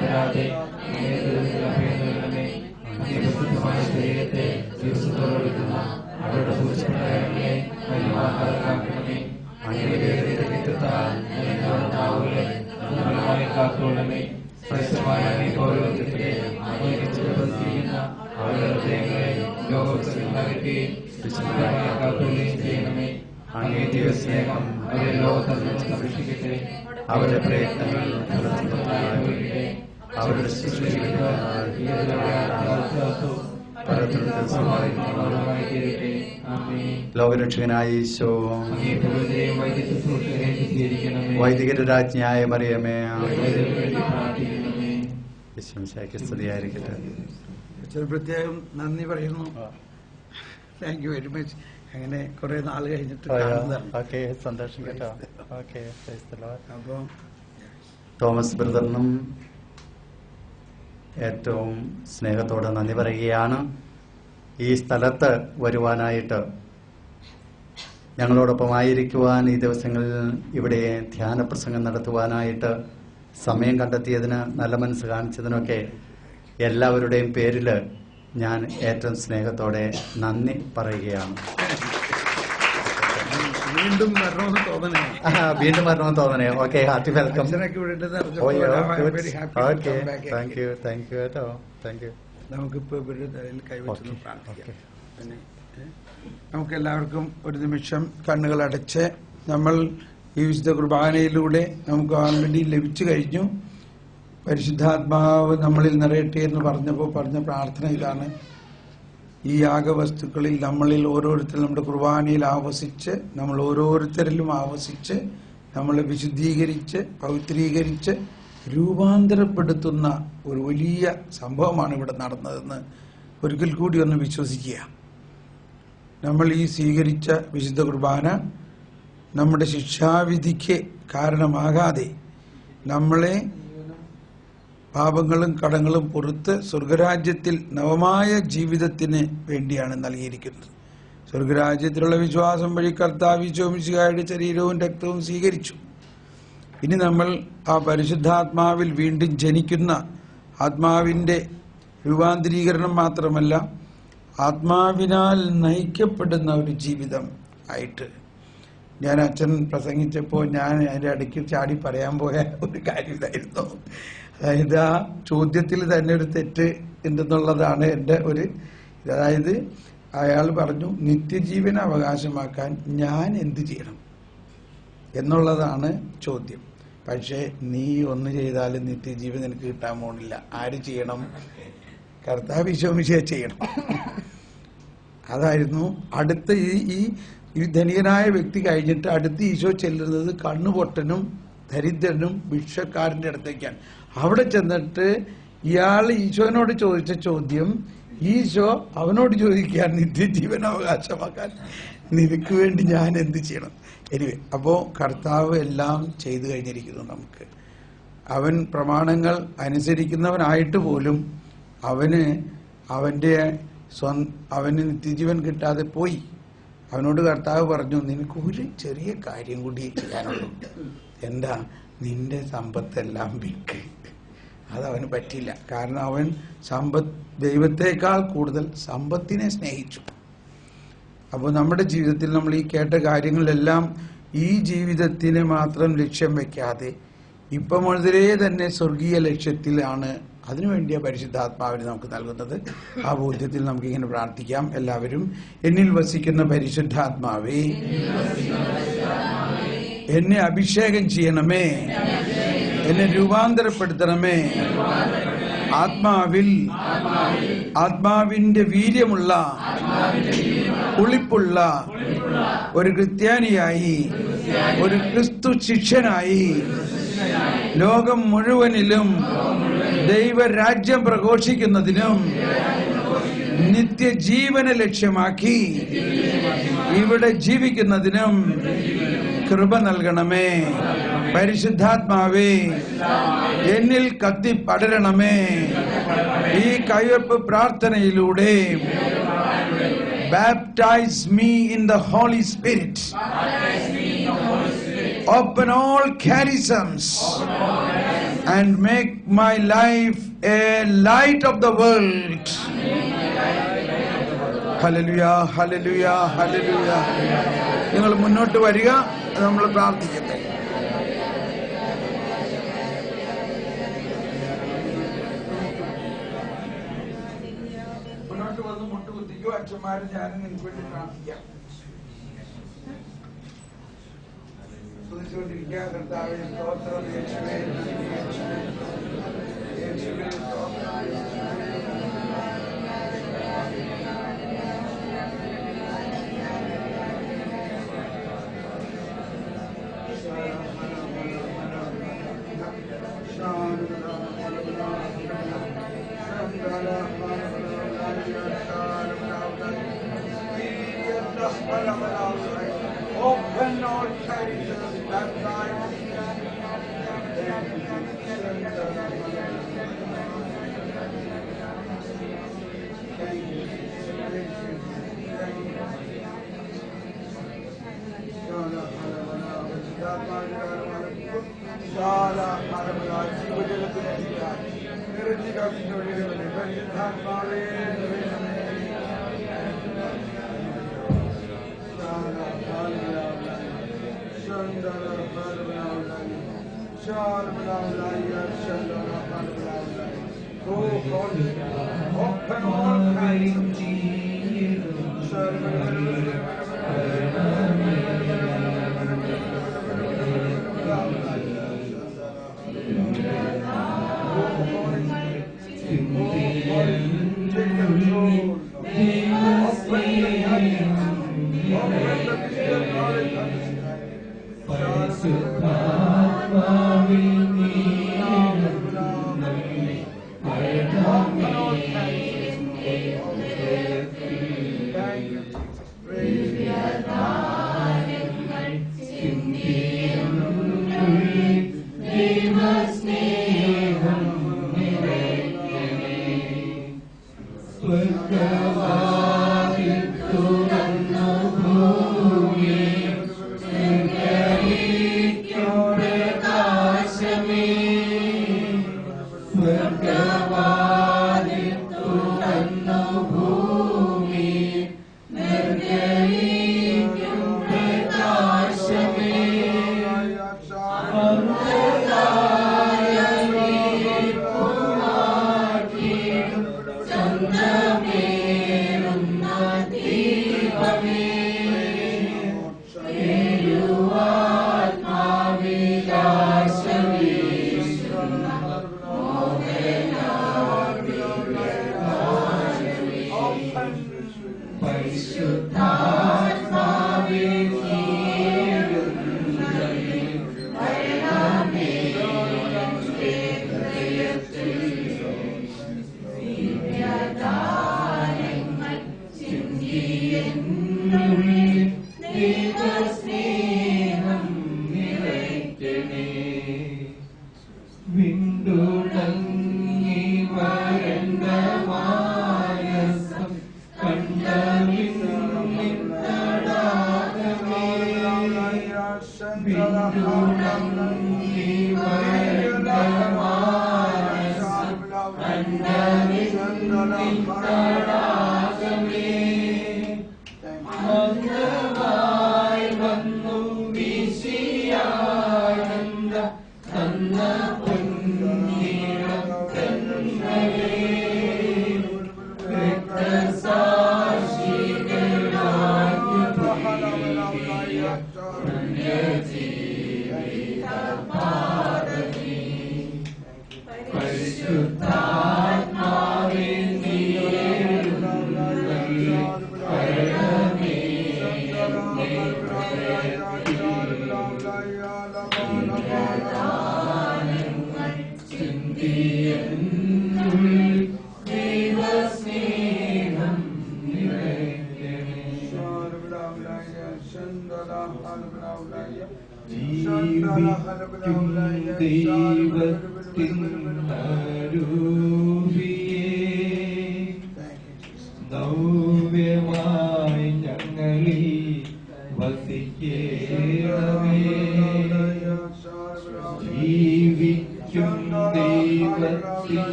തരാതെ ശരീരത്തെ ദിവസത്തോടെടുക്കുന്ന അവരുടെ സൂക്ഷ്മങ്ങളെ കാക്കണമേ. കാത്തോളമേ. ശ്രേഷ്ഠമായ പൗരോഹിത്യത്തിലെ അവരുടെ ഹൃദയങ്ങളെ ലോകോത്സവങ്ങളാക്കുകയും വിശുദ്ധമായ കാക്കുകയും ചെയ്യണമേ. അങ്ങേ ദിവസ്നേഹം അവരെ ലോകത്തിൽ നിന്ന് സംരക്ഷിക്കട്ടെ. അവരുടെ പ്രയത്നങ്ങൾ അവരുടെ ലോകരക്ഷകനായ ഈശോ, വൈദികരുടെ രാജ്ഞിയായ മറിയമേ, സ്തുതിയായിരിക്കട്ടെ. പ്രത്യേകം നന്ദി പറയുന്നു. Thank you very much. അങ്ങനെ കുറെ നാൾ കഴിഞ്ഞിട്ട് സന്തോഷം കേട്ടോ. അപ്പോൾ തോമസ് ബ്രദറിനും ഏറ്റവും സ്നേഹത്തോടെ നന്ദി പറയുകയാണ്. ഈ സ്ഥലത്ത് വരുവാനായിട്ട്, ഞങ്ങളോടൊപ്പമായിരിക്കുവാൻ, ഈ ദിവസങ്ങളിൽ ഇവിടെ ധ്യാന പ്രസംഗം നടത്തുവാനായിട്ട് സമയം കണ്ടെത്തിയതിന്, നല്ല മനസ്സ് കാണിച്ചതിനൊക്കെ എല്ലാവരുടെയും പേരിൽ ഞാൻ ഏറ്റവും സ്നേഹത്തോടെ നന്ദി പറയുകയാണ്. വീണ്ടും വരണമെന്ന് തോന്നണേ. വീണ്ടും വരണമെന്ന് തോന്നണേ. Okay, hearty welcome. നമുക്കിപ്പോ ഇവരുടെ കൈവച്ചു പ്രാർത്ഥിക്കാം. നമുക്കെല്ലാവർക്കും ഒരു നിമിഷം കണ്ണുകൾ അടച്ച്, നമ്മൾ ഈ വിശുദ്ധ കുർബാനയിലൂടെ നമുക്ക് ഓൾറെഡി ലഭിച്ചു കഴിഞ്ഞു. പരിശുദ്ധാത്മാവ് നമ്മളിൽ നിറയട്ടെ എന്ന് പറഞ്ഞപ്പോൾ പറഞ്ഞ പ്രാർത്ഥന ഇതാണ്: ഈ യാഗവസ്തുക്കളിൽ നമ്മളിൽ ഓരോരുത്തരും, നമ്മുടെ കുർബാനയിൽ ആവസിച്ച്, നമ്മൾ ഓരോരുത്തരിലും ആവസിച്ച്, നമ്മളെ വിശുദ്ധീകരിച്ച് പവിത്രീകരിച്ച് രൂപാന്തരപ്പെടുത്തുന്ന ഒരു വലിയ സംഭവമാണ് ഇവിടെ നടന്നതെന്ന് ഒരിക്കൽ കൂടി ഒന്ന് വിശ്വസിക്കുക. നമ്മൾ ഈ സ്വീകരിച്ച വിശുദ്ധ കുർബാന നമ്മുടെ ശിക്ഷാവിധിക്ക് കാരണമാകാതെ നമ്മളെ പാപങ്ങളും കടങ്ങളും പുറത്ത് സ്വർഗരാജ്യത്തിൽ നവമായ ജീവിതത്തിന് വേണ്ടിയാണ് നൽകിയിരിക്കുന്നത്. സ്വർഗരാജ്യത്തിലുള്ള വിശ്വാസം വഴി കർത്താവ് ഈശോ മിശിഹായുടെ ശരീരവും രക്തവും സ്വീകരിച്ചു. ഇനി നമ്മൾ ആ പരിശുദ്ധാത്മാവിൽ വീണ്ടും ജനിക്കുന്ന ആത്മാവിൻ്റെ രൂപാന്തരീകരണം മാത്രമല്ല, ആത്മാവിനാൽ നയിക്കപ്പെടുന്ന ഒരു ജീവിതം ആയിട്ട്. ഞാൻ അച്ഛൻ പ്രസംഗിച്ചപ്പോൾ ഞാൻ അതിൻ്റെ ഇടയ്ക്ക് ചാടി പറയാൻ പോയ ഒരു കാര്യം ഇതായിരുന്നു. അതായത് ആ ചോദ്യത്തിൽ തന്നെ ഒരു തെറ്റ് ഉണ്ടെന്നുള്ളതാണ് എൻ്റെ ഒരു. അതായത് അയാൾ പറഞ്ഞു, നിത്യജീവൻ അവകാശമാക്കാൻ ഞാൻ എന്ത് ചെയ്യണം എന്നുള്ളതാണ് ചോദ്യം. പക്ഷേ നീ ഒന്ന് ചെയ്താലും നിത്യജീവൻ നിനക്ക് കിട്ടാൻ പോണില്ല. ആര് ചെയ്യണം? കർത്താവ് ഈശോ മിശിഹ ചെയ്യണം. അതായിരുന്നു അടുത്ത ഈ ധനികനായ വ്യക്തി കഴിഞ്ഞിട്ട് അടുത്ത ഈശോ ചെല്ലുന്നത് കണ്ണുപൊട്ടനും ദരിദ്രനും ഭിക്ഷക്കാരൻ്റെ അടുത്തേക്കാണ്. അവിടെ ചെന്നിട്ട് ഇയാൾ ഈശോനോട് ചോദിച്ച ചോദ്യം ഈശോ അവനോട് ചോദിക്കാൻ, നിത്യജീവൻ അവകാശമാക്കാൻ നിനക്ക് വേണ്ടി ഞാൻ എന്ത് ചെയ്യണം? എനിവേ, അപ്പോൾ കർത്താവ് എല്ലാം ചെയ്തു കഴിഞ്ഞിരിക്കുന്നു. നമുക്ക് അവൻ പ്രമാണങ്ങൾ അനുസരിക്കുന്നവനായിട്ട് പോലും അവന് നിത്യജീവൻ കിട്ടാതെ പോയി. അവനോട് കർത്താവ് പറഞ്ഞു, നിനക്ക് ഒരു ചെറിയ കാര്യം കൂടി ചെയ്യാനുള്ളൂ. എന്താ? നിന്റെ സമ്പത്തെല്ലാം വിൽക്ക്. അതവന് പറ്റിയില്ല. കാരണം അവൻ ദൈവത്തെക്കാൾ കൂടുതൽ സമ്പത്തിനെ സ്നേഹിച്ചു. അപ്പോൾ നമ്മുടെ ജീവിതത്തിൽ നമ്മൾ ഈ കേട്ട കാര്യങ്ങളെല്ലാം ഈ ജീവിതത്തിന് മാത്രം ലക്ഷ്യം വെക്കാതെ ഇപ്പം മുതലേ തന്നെ സ്വർഗീയ ലക്ഷ്യത്തിലാണ്. അതിനുവേണ്ടിയ പരിശുദ്ധാത്മാവിനെ നമുക്ക് നൽകുന്നത്. ആ ബോധ്യത്തിൽ നമുക്കിങ്ങനെ പ്രാർത്ഥിക്കാം. എല്ലാവരും, എന്നിൽ വസിക്കുന്ന പരിശുദ്ധാത്മാവേ, എന്നെ അഭിഷേകം ചെയ്യണമേ, എന്നെ രൂപാന്തരപ്പെടുത്തണമേ. ആത്മാവിന്റെ വീര്യമുള്ള ഉളിപ്പുള്ള ഒരു ക്രിസ്ത്യാനിയായി, ഒരു ക്രിസ്തു ശിഷ്യനായി ലോകം മുഴുവനിലും ദൈവരാജ്യം പ്രഘോഷിക്കുന്നതിനും നിത്യജീവനെ ലക്ഷ്യമാക്കി ഇവിടെ ജീവിക്കുന്നതിനും കൃപ നൽകണമേ. പരിശുദ്ധാത്മാവേ, എന്നിൽ കത്തി പടരണമേ. ഈ കയ്യൊപ്പ് പ്രാർത്ഥനയിലൂടെ baptize me in the Holy Spirit. Open all charisms and make my life a light of the world. Hallelujah, hallelujah, hallelujah. നിങ്ങൾ മുന്നോട്ട് വരിക, നമ്മൾ പ്രാർത്ഥിക്കട്ടെ. മുന്നോട്ട് വന്ന് മുട്ടുകുത്തിക്കോ. അച്ഛന്മാരും ഞാനും നിങ്ങൾക്ക് വേണ്ടി പ്രാർത്ഥിക്കാം. സ്തുതിച്ചുകൊണ്ടിരിക്കുക. കർത്താവേ സ്തോത്രം, യേശുവേ യേശുവേ സ്തോത്രം. Open all charities that light. Open all kinds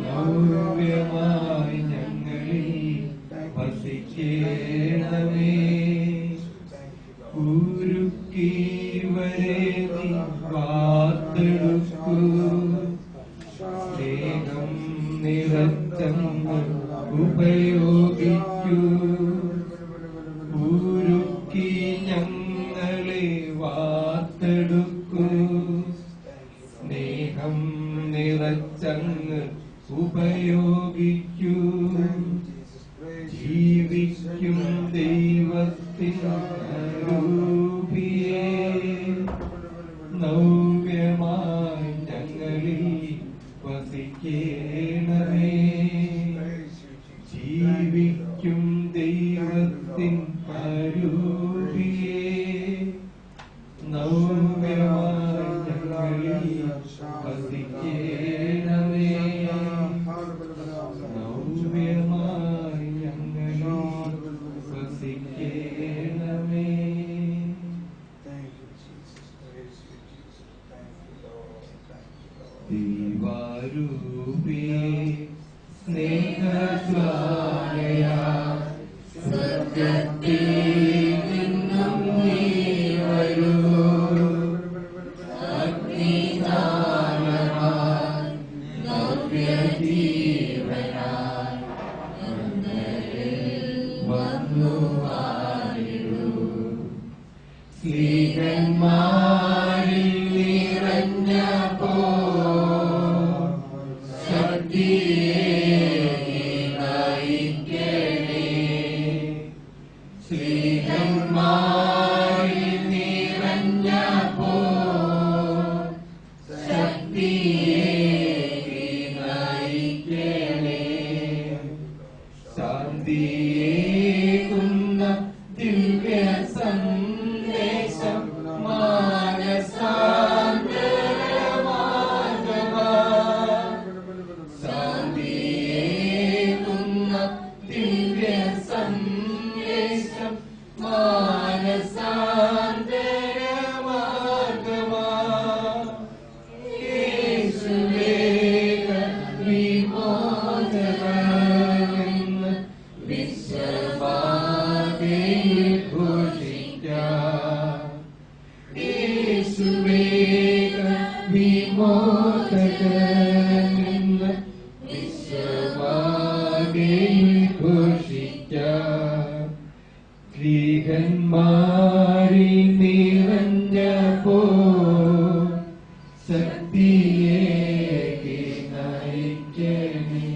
നവ്യമായി ഞങ്ങളിൽ വസിക്കേണമേ. ഉരുക്കി വരെ നീ വാർത്തെടുക്കൂ, സ്നേഹം നിറച്ചങ്ങൾ ഉപയോഗിക്കൂ. ഉരുക്കി ഞങ്ങളെ വാർത്തെടുക്കൂ, സ്നേഹം നിറച്ചങ്ങൾ ഉപയോഗിക്കൂ. ജീവിക്കും ദൈവത്തിൻ രൂപിയേ, നവ്യമായി ഞങ്ങളിൽ വസിക്കേണമേ. ജീവിക്കും ദൈവത്തിൻ രൂപിയേ, നവ്യമായി ഞങ്ങളിൽ വസിക്കേണമേ. നവ്യമായി ഞങ്ങളിൽ വസിക്കേണമേ. ദൈവാരൂപിയേ സ്നേഹസ്വാലയാ, സ്വർഗ്ഗത്തിൽ നിന്നും നീ വരൂ. അഗ്നിജാലമായി നവ്യജീവനായി ഞങ്ങളിൽ വന്നു വാഴിടൂ. സ്ത്രീകന്മാരിൽ നിറഞ്ഞപ്പോ ശ്രീകന്മാരിൽ നിറഞ്ഞപ്പോ ശക്തിയെ നയിക്കണേ. ശാന്തിയേകുന്ന ദിവ്യ സന്ദേശം മാനസാന്തരമാർഗമായി. ശാന്തിയേകുന്ന ദിവ്യ സന്ദേശം മാനസാന്തരമാർഗമായി. യേശുവേഗ വിമോചകനെന്ന് വിശ്വമാകെയിൽ ഘോഷിക്കാം. യേശുവേഗ വിമോചകനെന്ന് വിശ്വമാകെയിൽ ഘോഷിക്കാം. സ്ത്രീകന്മാരിൽ നിറഞ്ഞപ്പോ ശക്തിയെ നയിക്കണേ.